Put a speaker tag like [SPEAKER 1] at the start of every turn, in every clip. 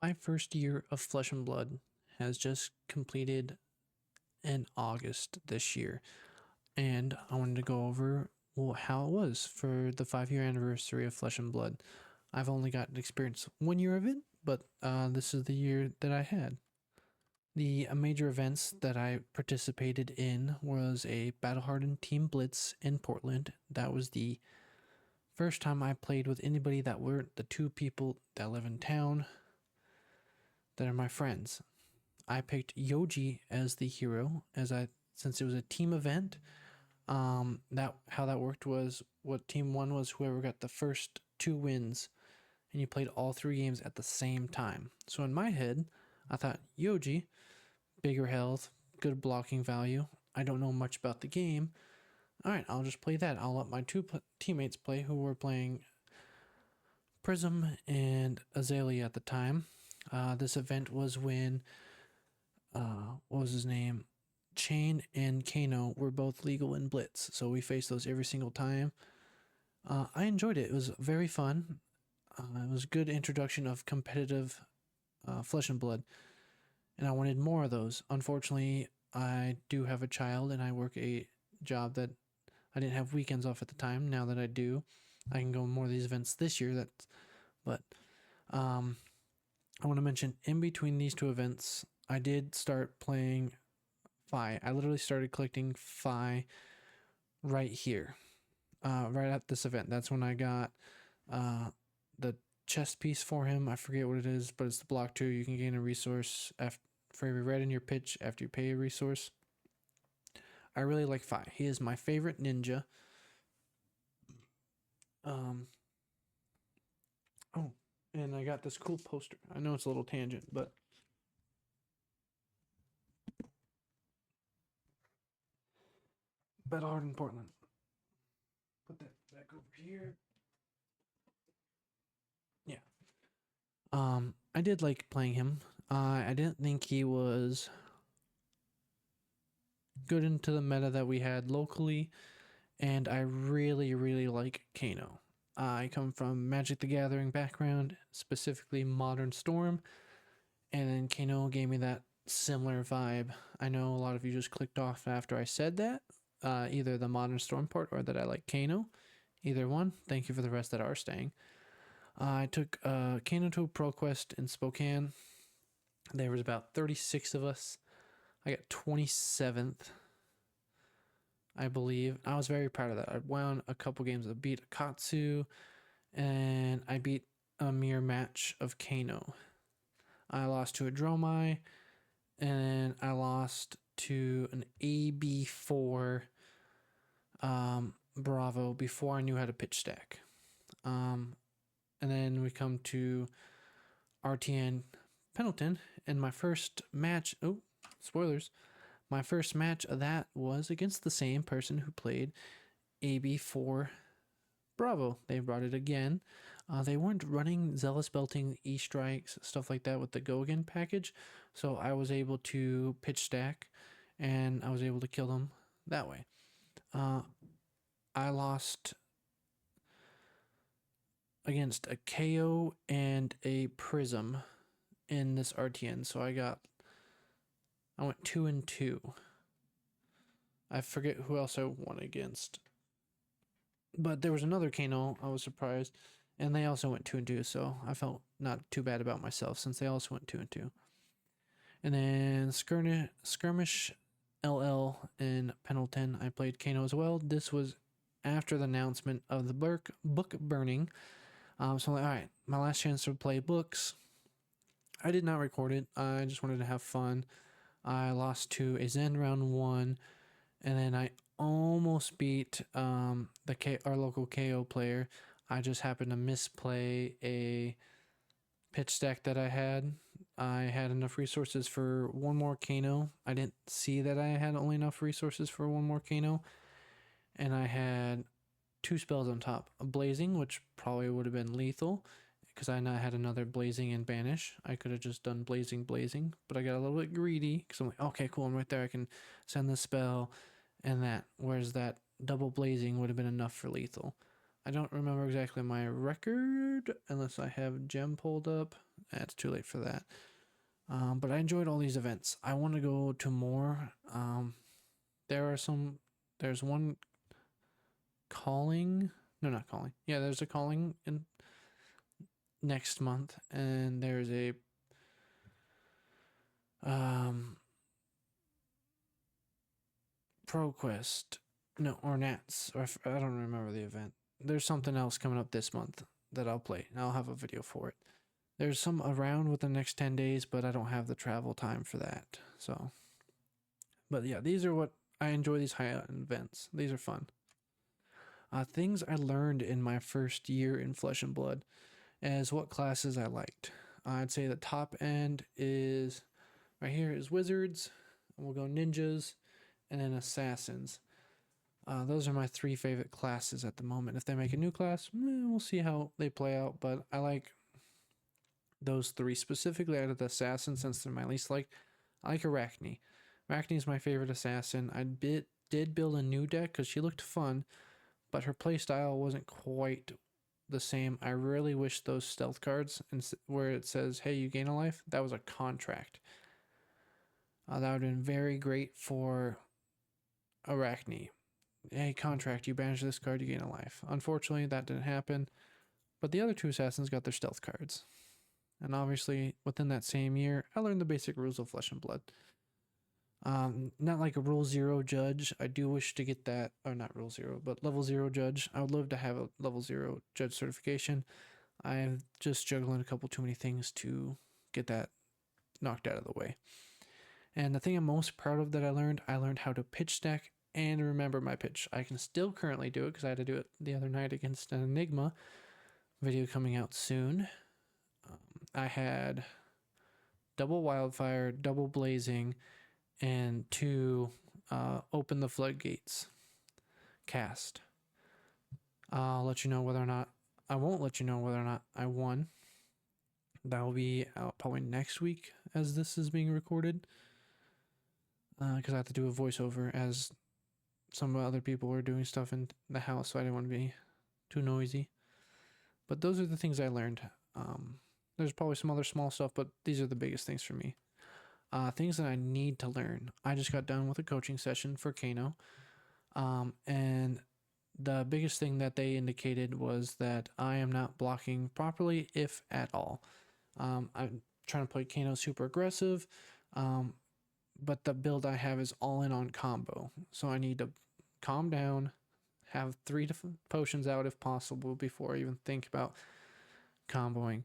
[SPEAKER 1] My first year of Flesh and Blood has just completed in August this year, and I wanted to go over how it was for the 5 year anniversary of Flesh and Blood. I've only gotten to experience 1 year of it, but this is the year that I had. The major events that I participated in was a Battle Hardened Team Blitz in Portland. That was the first time I played with anybody that weren't the two people that live in town that are my friends. I picked Yoji as the hero, since it was a team event. That how that worked was what team one was whoever got the first 2 wins, and you played all 3 games at the same time. So in my head, I thought Yoji, bigger health, good blocking value. I don't know much about the game. All right, I'll just play that. I'll let my two teammates play who were playing Prism and Azalea at the time. This event was when what was his name? Chain and Kano were both legal in Blitz, so we faced those every single time. I enjoyed it. It was very fun. It was a good introduction of competitive Flesh and Blood, and I wanted more of those. Unfortunately, I do have a child, and I work a job that I didn't have weekends off at the time. Now that I do, I can go more of these events this year. But I want to mention in between these two events, I did start playing Fi. I literally started collecting Fi right here, right at this event. That's when I got the chest piece for him. I forget what it is, but it's the block 2. You can gain a resource for every red in your pitch after you pay a resource. I really like Fi. He is my favorite ninja. Oh, and I got this cool poster. I know it's a little tangent, but Battle Hard in Portland. Put that back over here. Yeah. I did like playing him. I didn't think he was good into the meta that we had locally, and I really, really like Kano. I come from Magic the Gathering background, specifically Modern Storm, and then Kano gave me that similar vibe. I know a lot of you just clicked off after I said that, either the Modern Storm part or that I like Kano. Either one. Thank you for the rest that are staying. I took Kano to a Pro Quest in Spokane. There was about 36 of us. I got 27th, I believe. I was very proud of that. I won a couple games. I beat Akatsu, and I beat a mirror match of Kano. I lost to a Dromai, and I lost to an AB4 Bravo before I knew how to pitch stack. And then we come to RTN Pendleton, and my first match. Oh, spoilers! My first match of that was against the same person who played AB4 Bravo. They brought it again. They weren't running Zealous Belting, E-Strikes, stuff like that with the Go Again package, so I was able to pitch stack, and I was able to kill them that way. I lost against a KO and a Prism in this RTN, so I went 2-2. I forget who else I won against. But there was another Kano, I was surprised, and they also went 2-2, so I felt not too bad about myself since they also went 2-2. And then Skirmish LL in Pendleton, I played Kano as well. This was after the announcement of the book burning. So I'm like, all right, my last chance to play books. I did not record it. I just wanted to have fun. I lost to a Zen round 1, and then I almost beat our local KO player. I just happened to misplay a pitch stack that I had. I had enough resources for one more Kano. I didn't see that I had only enough resources for one more Kano, and I had 2 spells on top. A Blazing, which probably would have been lethal, because I had another Blazing and Banish. I could have just done Blazing, but I got a little bit greedy, because I'm like, okay, cool, I'm right there. I can send the spell and that. Whereas that double Blazing would have been enough for lethal. I don't remember exactly my record, unless I have Gem pulled up. it's too late for that. But I enjoyed all these events. I want to go to more. There's one calling. No, not calling. Yeah, there's a calling in next month, and there's a ProQuest. No, or Nats. Or I don't remember the event. There's something else coming up this month that I'll play, and I'll have a video for it. There's some around within the next 10 days, but I don't have the travel time for that. So, but yeah, these are what I enjoy, these high events. These are fun. Things I learned in my first year in Flesh and Blood as what classes I liked. I'd say the top end is right here is wizards. We'll go ninjas and then assassins. Those are my 3 favorite classes at the moment. If they make a new class, we'll see how they play out. But I like those 3 specifically out of the assassin since they're my least liked. I like Arachne. Arachne is my favorite assassin. I did build a new deck because she looked fun, but her playstyle wasn't quite the same. I really wish those stealth cards where it says, hey, you gain a life, that was a contract. That would have been very great for Arachne. Hey, contract, you banish this card, you gain a life. Unfortunately, that didn't happen, but the other 2 assassins got their stealth cards. And obviously, within that same year, I learned the basic rules of Flesh and Blood. Not like a Rule 0 judge. I do wish to get that, or not Rule 0, but Level 0 judge. I would love to have a Level 0 judge certification. I'm just juggling a couple too many things to get that knocked out of the way. And the thing I'm most proud of that I learned how to pitch stack and remember my pitch. I can still currently do it because I had to do it the other night against an Enigma. Video coming out soon. I had double wildfire, double blazing, and 2 open the floodgates cast. I'll let you know whether or not I won't let you know whether or not I won. That will be out probably next week as this is being recorded, because I have to do a voiceover as some other people were doing stuff in the house, so I didn't want to be too noisy. But those are the things I learned. There's probably some other small stuff, but these are the biggest things for me. Things that I need to learn. I just got done with a coaching session for Kano. And the biggest thing that they indicated was that I am not blocking properly, if at all. I'm trying to play Kano super aggressive, but the build I have is all in on combo. So I need to calm down, have 3 different potions out if possible before I even think about comboing.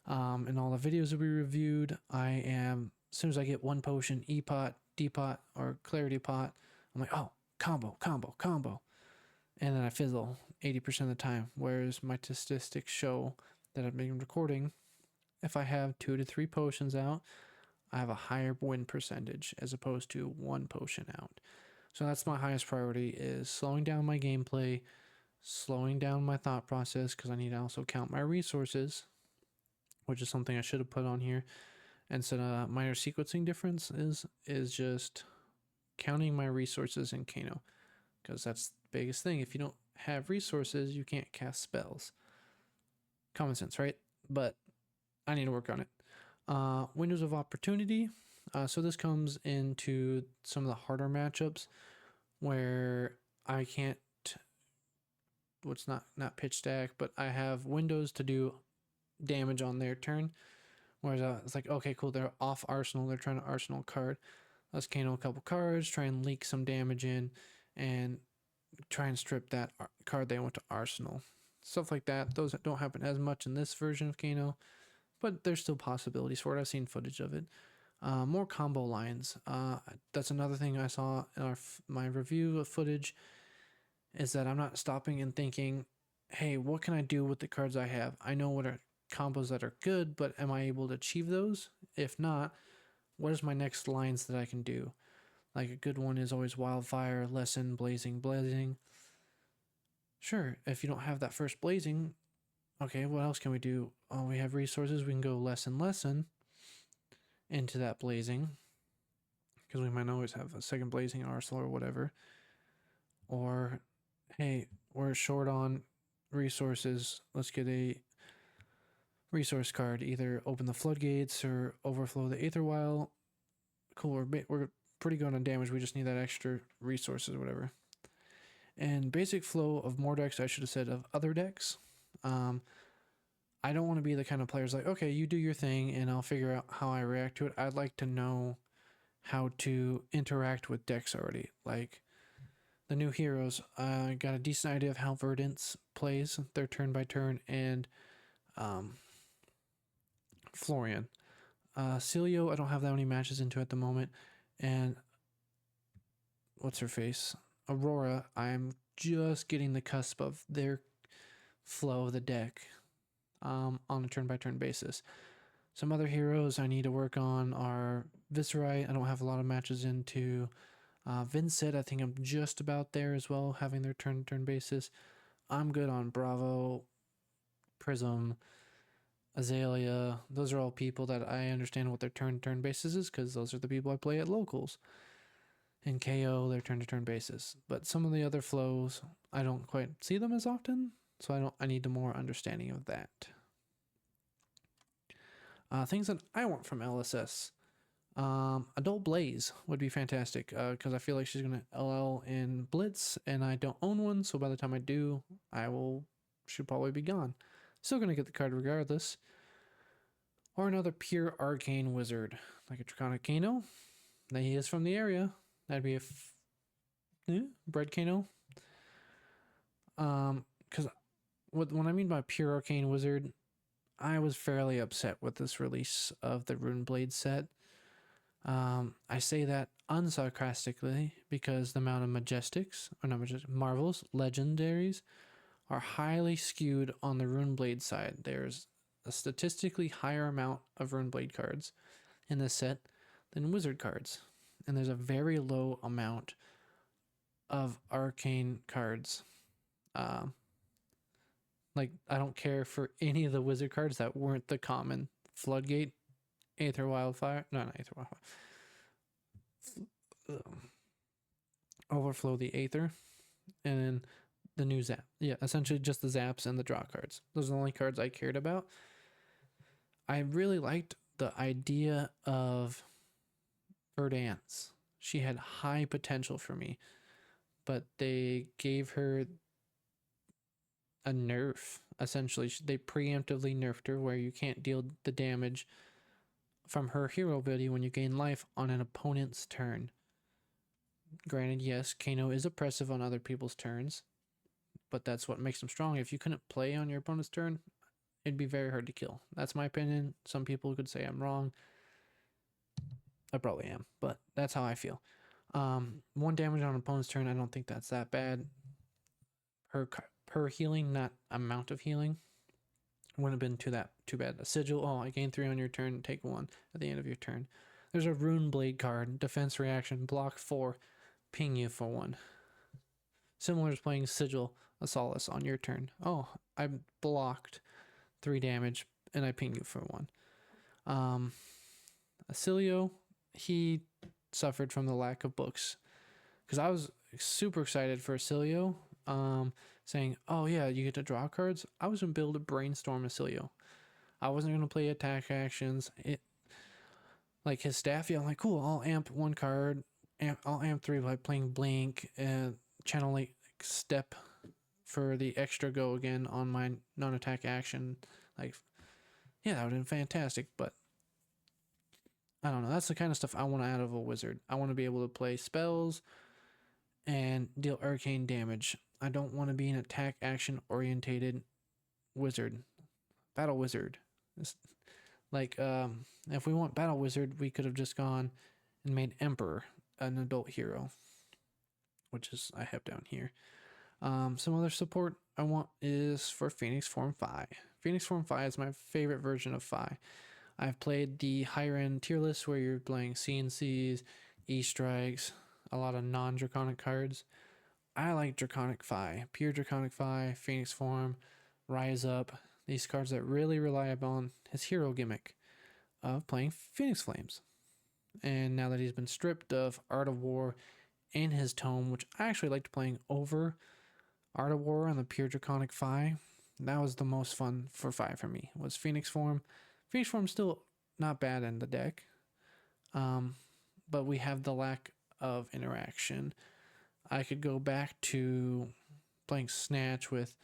[SPEAKER 1] In all the videos that we reviewed, I am, as soon as I get 1 potion, E-pot, D-pot, or Clarity pot, I'm like, oh, combo. And then I fizzle 80% of the time. Whereas my statistics show that I've been recording, if I have 2 to 3 potions out, I have a higher win percentage as opposed to 1 potion out. So that's my highest priority, is slowing down my gameplay, slowing down my thought process, because I need to also count my resources, which is something I should have put on here. And so minor sequencing difference is just counting my resources in Kano, because that's the biggest thing. If you don't have resources, you can't cast spells. Common sense, right? But I need to work on it. Windows of opportunity. So this comes into some of the harder matchups where I can't, what's not pitch stack, but I have windows to do damage on their turn. Whereas it's like, okay, cool, they're off arsenal, they're trying to arsenal card. Let's Kano a couple cards, try and leak some damage in, and try and strip that card they want to arsenal. Stuff like that. Those don't happen as much in this version of Kano, but there's still possibilities for it. I've seen footage of it. More combo lines. That's another thing I saw in my review of footage, is that I'm not stopping and thinking, hey, what can I do with the cards I have? I know what are combos that are good, but am I able to achieve those? If not, what is my next lines that I can do? Like a good one is always wildfire, lesson, blazing. Sure, if you don't have that first blazing, okay, what else can we do? Oh, we have resources. We can go lesson into that blazing, because we might always have a second blazing arsenal or whatever. Or, hey, we're short on resources. Let's get a resource card, either open the floodgates or overflow the Aether Vial. Cool, we're pretty good on damage. We just need that extra resources or whatever. And basic flow of more decks, I should have said of other decks. I don't want to be the kind of players like, okay, you do your thing and I'll figure out how I react to it. I'd like to know how to interact with decks already. Like the new heroes, I got a decent idea of how Verdance plays their turn by turn, and Florian. Celio, I don't have that many matches into at the moment, and what's her face? Aurora, I'm just getting the cusp of their flow of the deck on a turn by turn basis. Some other heroes I need to work on are Viserai. I don't have a lot of matches into. Vincent, I think I'm just about there as well, having their turn basis. I'm good on Bravo, Prism, Azalea. Those are all people that I understand what their turn basis is, because those are the people I play at locals. And KO, their turn basis. But some of the other flows, I don't quite see them as often, so I need more understanding of that. Things that I want from LSS. Adult Blaze would be fantastic, because I feel like she's going to LL in Blitz, and I don't own one, so by the time I do, she'll probably be gone. Still going to get the card regardless. Or another pure arcane wizard, like a Draconic Kano. Now he is from the area. That'd be a Bread Kano. Because what I mean by pure arcane wizard, I was fairly upset with this release of the Runeblade set. I say that unsarcastically because the amount of marvels, legendaries are highly skewed on the Runeblade side. There's a statistically higher amount of Runeblade cards in this set than wizard cards, and there's a very low amount of arcane cards. Like, I don't care for any of the wizard cards that weren't the common Floodgate, Aether Wildfire, no, not Aether Wildfire, Overflow the Aether, and then the new Zap. Yeah, essentially just the Zaps and the draw cards. Those are the only cards I cared about. I really liked the idea of Verdance. She had high potential for me, but they gave her a nerf. Essentially, they preemptively nerfed her where you can't deal the damage from her hero ability when you gain life on an opponent's turn. Granted, yes, Kano is oppressive on other people's turns, but that's what makes him strong. If you couldn't play on your opponent's turn, it'd be very hard to kill. That's my opinion. Some people could say I'm wrong. I probably am, but that's how I feel. 1 damage on an opponent's turn, I don't think that's that bad. Per healing, not amount of healing, wouldn't have been too bad. A sigil, I gain 3 on your turn, take 1 at the end of your turn. There's a Runeblade card, defense reaction, block 4, ping you for 1. Similar to playing Sigil of Solace on your turn. I blocked 3 damage and I ping you for 1. Acilio, he suffered from the lack of books, because I was super excited for Acilio, saying, oh yeah, you get to draw cards. I was going to build a Brainstorm Acilio. I wasn't going to play attack actions. Like his staff, I'm like, cool, I'll amp 1 card, I'll amp 3 by playing Blink, and channel like Step for the extra go again on my non-attack action. Like, yeah, that would have been fantastic, but I don't know. That's the kind of stuff I want out of a wizard. I want to be able to play spells and deal arcane damage. I don't want to be an attack action orientated wizard. Battle wizard. It's like, if we want battle wizard, we could have just gone and made Emperor an adult hero, which is I have down here. Some other support I want is for Phoenix Form Phi. Phoenix Form Phi is my favorite version of Phi. I've played the higher end tier list where you're playing CNCs, E-Strikes, a lot of non-Draconic cards. I like Draconic Phi, pure Draconic Phi, Phoenix Form, Rise Up. These cards that really rely upon his hero gimmick of playing Phoenix Flames. And now that he's been stripped of Art of War and his tome, which I actually liked playing over Art of War on the pure Draconic Phi, That was the most fun for 5 for me, was Phoenix Form. Phoenix Form's still not bad in the deck, but we have the lack of interaction. I could go back to playing Snatch with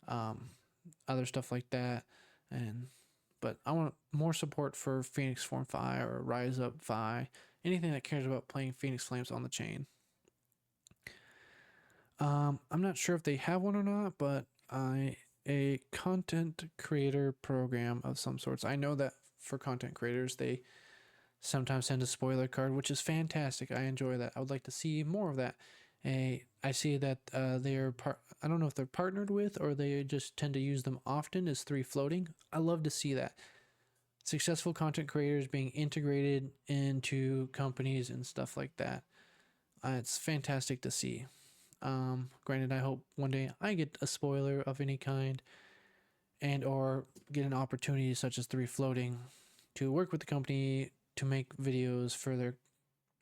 [SPEAKER 1] other stuff like that, but I want more support for Phoenix Form Fi or Rise Up Fi, anything that cares about playing Phoenix Flames on the chain. I'm not sure if they have one or not, but a content creator program of some sorts. I know that for content creators, they sometimes send a spoiler card, which is fantastic. I enjoy that. I would like to see more of that. I see that I don't know if they're partnered with or they just tend to use them often as 3 floating. I love to see that. Successful content creators being integrated into companies and stuff like that. It's fantastic to see. Granted, I hope one day I get a spoiler of any kind and or get an opportunity such as 3 floating to work with the company to make videos for their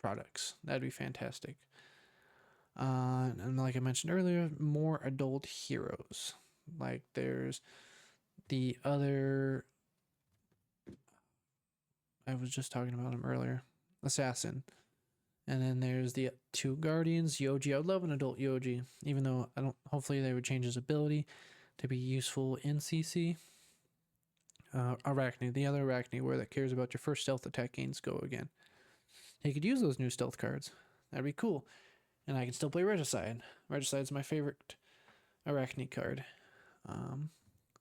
[SPEAKER 1] products. That'd be fantastic. And like I mentioned earlier, more adult heroes. Like there's the other, I was just talking about him earlier, Assassin. And then there's the 2 Guardians, Yoji. I would love an adult Yoji, even though I don't, hopefully they would change his ability to be useful in CC. Arachne, the other Arachne, where that cares about your first stealth attack gains go again. He could use those new stealth cards. That'd be cool. And I can still play Regicide. Regicide's my favorite Arachne card.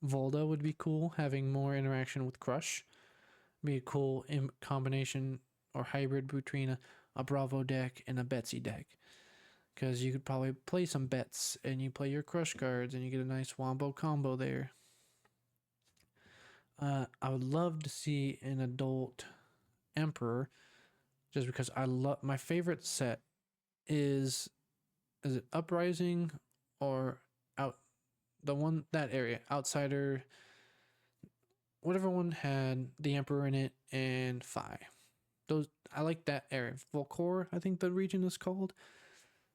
[SPEAKER 1] Volda would be cool, having more interaction with Crush. Be a cool combination or hybrid between a Bravo deck and a Betsy deck. Because you could probably play some bets and you play your Crush cards and you get a nice Wombo combo there. I would love to see an adult Emperor, just because I love, my favorite set is it Uprising or out, the one, that area, Outsider, whatever one had the Emperor in it and Fi. Those, I like that area. Volcor, I think the region is called.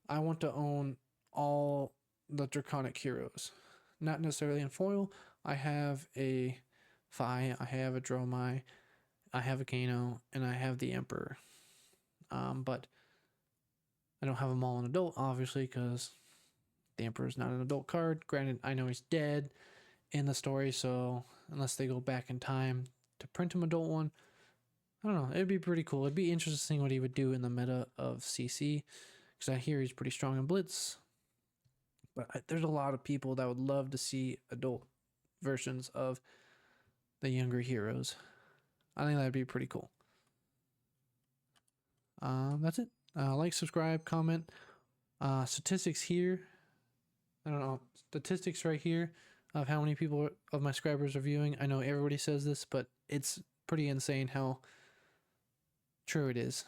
[SPEAKER 1] I want to own all the Draconic heroes, not necessarily in foil. I have a Fi, I have a Dromai, I have a Kano, and I have the Emperor. But I don't have them all in adult, obviously, because the Emperor is not an adult card. Granted, I know he's dead in the story, so unless they go back in time to print him adult one, I don't know. It'd be pretty cool. It'd be interesting what he would do in the meta of CC, because I hear he's pretty strong in Blitz. But there's a lot of people that would love to see adult versions of the younger heroes. I think that'd be pretty cool. That's it. Like, subscribe, comment. Statistics here. I don't know. Statistics right here of how many people of my subscribers are viewing. I know everybody says this, but it's pretty insane how true it is.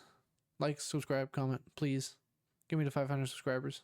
[SPEAKER 1] Like, subscribe, comment, please. Give me to 500 subscribers.